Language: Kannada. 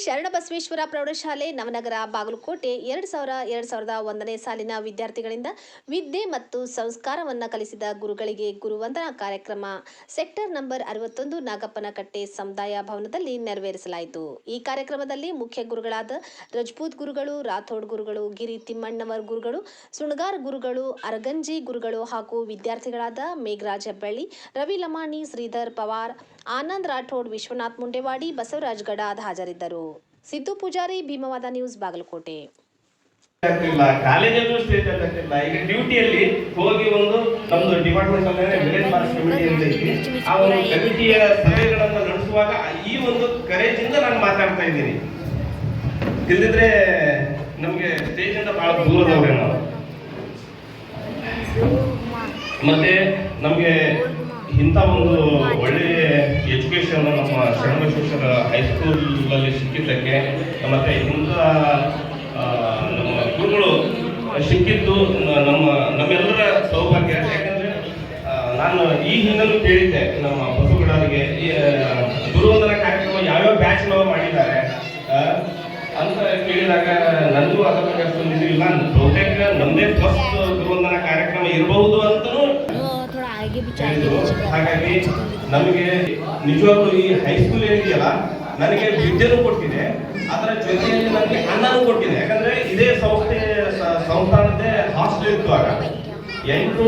ಶರಣಬಸವೇಶ್ವರ ಪ್ರೌಢಶಾಲೆ ನವನಗರ ಬಾಗಲಕೋಟೆ 2001ನೇ ಸಾಲಿನ ವಿದ್ಯಾರ್ಥಿಗಳಿಂದ ವಿದ್ಯೆ ಮತ್ತು ಸಂಸ್ಕಾರವನ್ನು ಕಲಿಸಿದ ಗುರುಗಳಿಗೆ ಗುರುವಂದನಾ ಕಾರ್ಯಕ್ರಮ ಸೆಕ್ಟರ್ ನಂಬರ್ 61 ನಾಗಪ್ಪನಕಟ್ಟೆ ಸಮುದಾಯ ಭವನದಲ್ಲಿ ನೆರವೇರಿಸಲಾಯಿತು. ಈ ಕಾರ್ಯಕ್ರಮದಲ್ಲಿ ಮುಖ್ಯ ಗುರುಗಳಾದ ರಜಪೂತ್ ಗುರುಗಳು, ರಾಥೋಡ್ ಗುರುಗಳು, ಗಿರಿ ತಿಮ್ಮಣ್ಣವರ್ ಗುರುಗಳು, ಸುಣಗಾರ್ ಗುರುಗಳು, ಅರಗಂಜಿ ಗುರುಗಳು ಹಾಗೂ ವಿದ್ಯಾರ್ಥಿಗಳಾದ ಮೇಘರಾಜ್ ಹೆಬ್ಬಳ್ಳಿ, ರವಿ ಲಮಾಣಿ, ಶ್ರೀಧರ್ ಪವಾರ್, ಆನಂದ್ ರಾಠೋಡ್, ವಿಶ್ವನಾಥ್ ಮುಂಡೇವಾಡಿ, ಬಸವರಾಜ್ ಗಡಾದ್ ಹಾಜರಿದ್ದರು. ಸಿದ್ದು ಪೂಜಾರಿ, ಭೀಮವಾದ ನ್ಯೂಸ್, ಬಾಗಲಕೋಟೆ. ಕಾಲೇಜಲ್ಲೂ ಸ್ಟೇಜ್ ಆಗ್ತಿಲ್ಲ. ಈಗ ಡ್ಯೂಟಿಯಲ್ಲಿ ಹೋಗಿ ಒಂದು ನಮ್ದು ಡಿಪಾರ್ಟ್ಮೆಂಟ್ ಅಲ್ಲಿ ವಿಲೇಜ್ ಮಾರ್ಕ್ಸ್ ಕಮಿಟಿ ಅಂತ ಆ ಒಂದು ಕಮಿಟಿಯ ಸಭೆಗಳನ್ನು ನಡೆಸುವಾಗ ಈ ಒಂದು ಕರೇಜ್ ಇಂದ ನಾನು ಮಾತಾಡ್ತಾ ಇದ್ದೀನಿ. ಇಲ್ದಿದ್ರೆ ನಮ್ಗೆ ಸ್ಟೇಜ್ ಇಂದ ಬಹಳ ದೂರದವ್ರೆ ನಾವು. ಮತ್ತೆ ನಮ್ಗೆ ಇಂಥ ಒಂದು ಒಳ್ಳೆಯ ಎಜುಕೇಶನ್ ನಮ್ಮ ಶರಣಬಸವೇಶ್ವರ ಹೈಸ್ಕೂಲಲ್ಲಿ ಸಿಕ್ಕಿದ್ದಕ್ಕೆ ಮತ್ತೆ ಇಂಥ ನಮ್ಮ ಗುರುಗಳು ಸಿಕ್ಕಿದ್ದು ನಮ್ಮೆಲ್ಲರ ಸೌಭಾಗ್ಯ. ಯಾಕಂದ್ರೆ ನಾನು ಈ ಹಿಂದಲೂ ಕೇಳಿದ್ದೆ ನಮ್ಮ ಬಸವಗಡರಿಗೆ ಗುರುವಂದನಾ ಕಾರ್ಯಕ್ರಮ ಯಾವ್ಯಾವ ಬ್ಯಾಚ್ ಮಾಡಿದ್ದಾರೆ ಅಂತ ಕೇಳಿದಾಗ ನನಗೂ ಅದರ ಬಗ್ಗೆ ಅಷ್ಟೊಂದು ಇದು ಇಲ್ಲ. ಬಹುತೇಕ ನಮ್ಮದೇ ಫಸ್ಟ್ ಗುರುವಂದನಾ ಕಾರ್ಯಕ್ರಮ ಇರಬಹುದು ಅಂತಲೂ ಹೇಳಿದ್ರು. ಹಾಗಾಗಿ ನಮಗೆ ನಿಜವಾಗ್ಲೂ ಈ ಹೈಸ್ಕೂಲ್ ಏನಿದೆಯಲ್ಲ ನನಗೆ ವಿದ್ಯೆನೂ ಕೊಟ್ಟಿದೆ, ಅದರ ಜೊತೆಯಲ್ಲಿ ನನಗೆ ಅನ್ನನೂ ಕೊಟ್ಟಿದೆ. ಯಾಕಂದ್ರೆ ಇದೇ ಸಂಸ್ಥಾನದ ಹಾಸ್ಟೆಲ್ ಇತ್ತು ಆಗ 8